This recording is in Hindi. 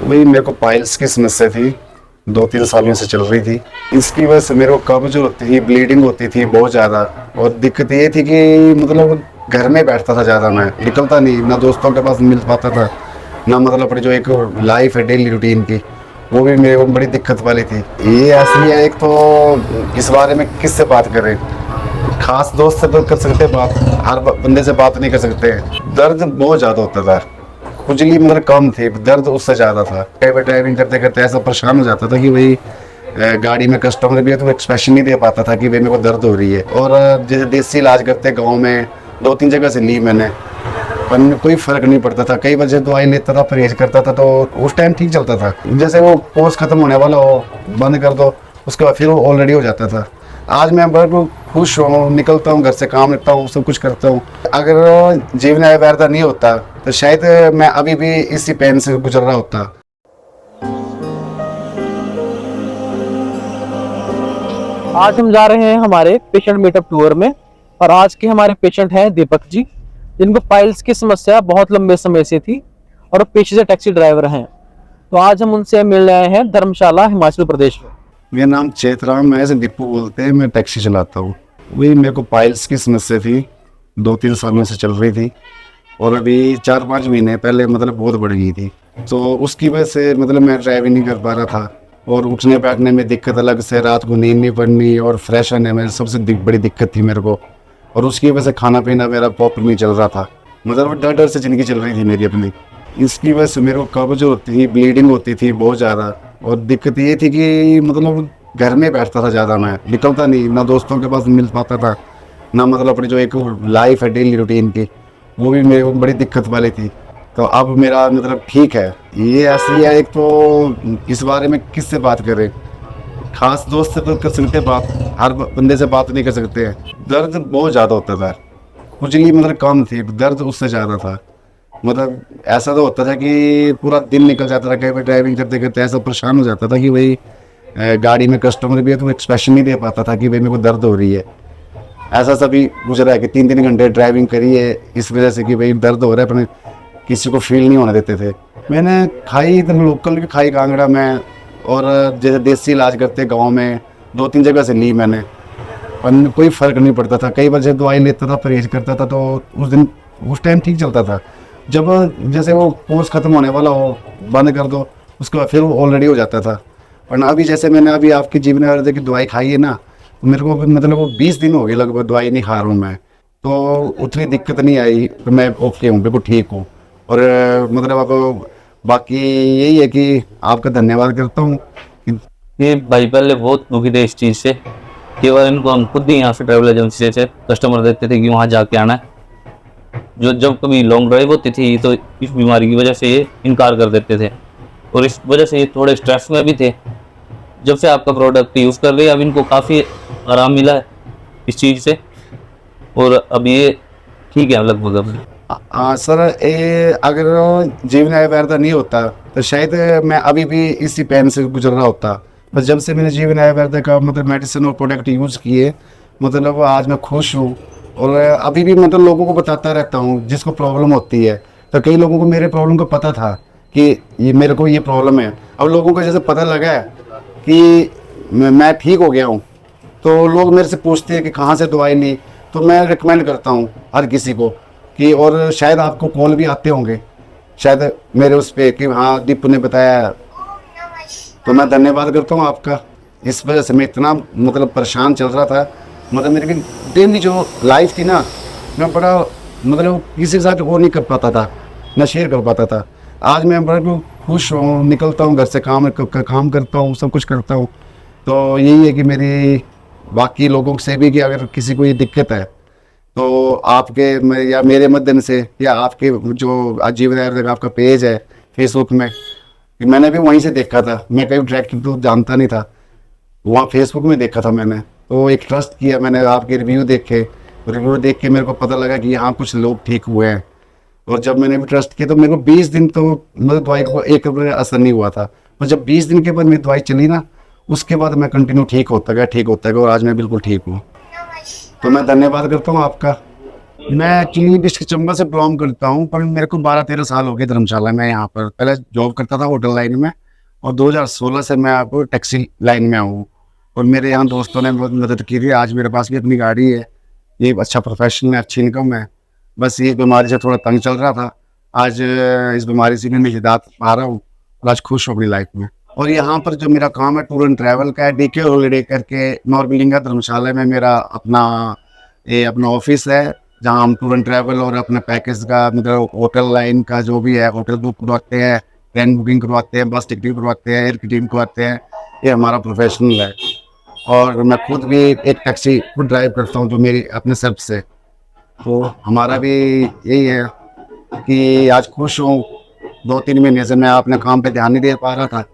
वही मेरे को पाइल्स की समस्या थी, 2-3 सालों से चल रही थी। इसकी वजह से मेरे को कब्ज होती थी, ब्लीडिंग होती थी बहुत ज़्यादा। और दिक्कत ये थी कि मतलब घर में बैठता था ज़्यादा, मैं निकलता नहीं, ना दोस्तों के पास मिल पाता था, ना मतलब अपनी जो एक लाइफ है डेली रूटीन की, वो भी मेरे को बड़ी दिक्कत वाली थी। ये ऐसी है, एक तो इस बारे में किससे बात करें, खास दोस्त से तो कर सकते हैं बात, हर बंदे से बात नहीं कर सकते। दर्द बहुत ज़्यादा होता था, खुजली मतलब कम थी, दर्द उससे ज़्यादा था। कई बार ड्राइविंग करते करते ऐसा परेशान हो जाता था कि भाई गाड़ी में कस्टमर भी है तो एक्सप्रेशन नहीं दे पाता था कि भाई मेरे को दर्द हो रही है। और जैसे देसी इलाज करते गाँव में 2-3 जगह से ली मैंने, पर कोई फर्क नहीं पड़ता था। कई बार दवाई लेता था, परहेज करता था, तो उस टाइम ठीक चलता था। जैसे वो कोर्स खत्म होने वाला हो, बंद कर दो, उसके बाद फिर वो ऑलरेडी हो जाता था। आज मैं बड़ा खुश हूँ, निकलता हूँ, घर से काम करता हूँ, सब कुछ करता हूँ। अगर जीवन आयुर्वेदा नहीं होता तो शायद मैं अभी भी इसी पेन से गुजर रहा होता। आज हम जा रहे हैं हमारे पेशेंट मीटअप टूर में। और आज के हमारे पेशेंट हैं दीपक जी, जिनको पाइल्स की समस्या बहुत लंबे समय से थी और पेशे से टैक्सी ड्राइवर हैं। तो आज हम उनसे मिलने आए हैं धर्मशाला, हिमाचल प्रदेश में। मेरा नाम चेतराम है, ऐसे दीपू बोलते हैं, मैं टैक्सी चलाता हूँ। वही मेरे को पाइल्स की समस्या थी, 2-3 सालों से चल रही थी, और अभी 4-5 महीने पहले मतलब बहुत बढ़ गई थी। तो उसकी वजह से मतलब मैं ड्राइविंग नहीं कर पा रहा था, और उठने बैठने में दिक्कत अलग से, रात को नींद नहीं पड़नी, और फ्रेश होने में सबसे बड़ी दिक्कत थी मेरे को। और उसकी वजह से खाना पीना मेरा प्रॉपर नहीं चल रहा था, मतलब डर डर से ज़िंदगी चल रही थी मेरी अपनी। इसकी वजह से मेरे को कब्ज होती थी, ब्लीडिंग होती थी बहुत ज़्यादा। और दिक्कत ये थी कि मतलब घर में बैठता था ज़्यादा, मैं निकलता नहीं, ना दोस्तों के पास मिल पाता था, ना मतलब अपनी जो एक लाइफ है डेली रूटीन की, वो भी मेरे को बड़ी दिक्कत वाली थी। तो अब मेरा मतलब ठीक है। ये ऐसी है, एक तो इस बारे में किससे बात करें, खास दोस्त से तो कर सकते हैं बात, हर बंदे से बात नहीं कर सकते हैं। दर्द बहुत ज़्यादा होता था, खुजली मतलब कम थी, दर्द उससे ज़्यादा था। मतलब ऐसा तो होता था कि पूरा दिन निकल जाता था, कई बार ड्राइविंग करते करते ऐसा परेशान हो जाता था कि भाई गाड़ी में कस्टमर भी है तो एक्सप्रेशन नहीं दे पाता था कि भाई मेरे को दर्द हो रही है। ऐसा सभी गुजरा है कि 3-3 घंटे ड्राइविंग करी है इस वजह से कि भाई दर्द हो रहा है, पर किसी को फील नहीं होने देते थे। मैंने खाई इधर लोकल भी खाई कांगड़ा में, और जैसे देसी इलाज करते गाँव में 2-3 जगह से ली मैंने, पर कोई फ़र्क नहीं पड़ता था। कई बार जब दवाई लेता था, परहेज करता था, तो उस टाइम ठीक चलता था। जब जैसे वो कोर्स ख़त्म होने वाला हो, बंद कर दो, उसके बाद फिर वो ऑलरेडी हो जाता था। वरना अभी जैसे मैंने अभी आपकी जीवन आयुर्वेदा की दवाई खाई है ना, तो मेरे को मतलब वो 20 दिन हो गए लगभग दवाई नहीं खा रहा हूँ मैं, तो उतनी दिक्कत नहीं आई। तो मैं ओके हूँ, बिल्कुल ठीक हूँ। और मतलब अब बाकी यही है कि आपका धन्यवाद करता हूँ। ये भाई पहले बहुत दुखी थे इस चीज़ से, केवल इनको हम खुद ही यहाँ से ट्रैवल एजेंसी से कस्टमर देते थे कि वहाँ जाके आना है। जो जब कभी लॉन्ग ड्राइव होती थी तो इस बीमारी की वजह से ये इनकार कर देते थे, और इस वजह से ये थोड़े स्ट्रेस में भी थे। जब से आपका प्रोडक्ट यूज़ कर रहे हैं अब इनको काफ़ी आराम मिला है इस चीज़ से, और अब ये ठीक है लगभग अब। हाँ सर, ये अगर जीवन आयुर्वेदा नहीं होता तो शायद मैं अभी भी इसी पेन से गुजर रहा होता। पर जब से मैंने जीवन आयुर्वेदा का मतलब मेडिसिन और प्रोडक्ट यूज़ किए, मतलब आज मैं खुश हूँ। और अभी भी मतलब लोगों को बताता रहता हूँ जिसको प्रॉब्लम होती है। तो कई लोगों को मेरे प्रॉब्लम का पता था कि ये मेरे को ये प्रॉब्लम है। अब लोगों को जैसे पता लगा है कि मैं ठीक हो गया हूँ, तो लोग मेरे से पूछते हैं कि कहाँ से दवाई ली। तो मैं रिकमेंड करता हूँ हर किसी को कि, और शायद आपको कॉल भी आते होंगे शायद मेरे उस पर कि हाँ दीपू ने बताया। तो मैं धन्यवाद करता हूँ आपका। इस वजह से मैं इतना मतलब परेशान चल रहा था, मतलब मेरी डेली जो लाइफ थी ना, मैं बड़ा मतलब किसी के साथ वो नहीं कर पाता था, ना शेयर कर पाता था। आज मैं बड़ा खुश हूँ, निकलता हूँ, घर से काम करता हूँ, सब कुछ करता हूँ। तो यही है कि मेरी बाकी लोगों से भी कि अगर किसी को ये दिक्कत है तो आपके या मेरे माध्यम से, या आपके जो आजीवन आयुर्वेदा आपका पेज है फेसबुक में, मैंने भी वहीं से देखा था। मैं कहीं डायरेक्ट तो जानता नहीं था, वहाँ फेसबुक में देखा था मैंने, तो एक ट्रस्ट किया मैंने। आपके रिव्यू देख के मेरे को पता लगा कि हाँ कुछ लोग ठीक हुए हैं। और जब मैंने भी ट्रस्ट किया तो मेरे को 20 दिन तो मतलब दवाई को एक असर नहीं हुआ था। और जब 20 दिन के बाद मेरी दवाई चली ना, उसके बाद मैं कंटिन्यू ठीक होता गया, और आज मैं बिल्कुल ठीक हूँ। तो मैं धन्यवाद करता हूँ आपका। मैं एक्चुअली डिस्ट्रिक्ट चंबा से बिलोंग करता हूँ, पर मेरे को 12-13 साल हो गए धर्मशाला में यहाँ पर। पहले जॉब करता था होटल लाइन में, और 2016 से मैं आपको टैक्सी लाइन में हूँ। और मेरे यहाँ दोस्तों ने बहुत मदद की थी। आज मेरे पास भी अपनी गाड़ी है, ये अच्छा प्रोफेशन है, अच्छी इनकम है। बस ये बीमारी से थोड़ा तंग चल रहा था। आज इस बीमारी से भी मैं निजात पा रहा हूँ और आज खुश हूँ अपनी लाइफ में। और यहाँ पर जो मेरा काम है टूर एंड ट्रैवल का है, डीके हॉलीडे करके नॉर्बिलिंगा धर्मशाला में मेरा अपना ऑफिस है, जहाँ हम टूर एंड ट्रैवल और अपने पैकेज का मतलब होटल लाइन का जो भी है, होटल बुक करवाते हैं, ट्रेन बुकिंग करवाते हैं, बस टिकट करवाते हैं, एयर टिकट करवाते हैं। ये हमारा प्रोफेशनल है। और मैं खुद भी एक टैक्सी खुद ड्राइव करता हूँ जो मेरी अपने सेल्फ से। तो हमारा भी यही है कि आज खुश हूँ। 2-3 महीने से मैं अपने काम पे ध्यान नहीं दे पा रहा था,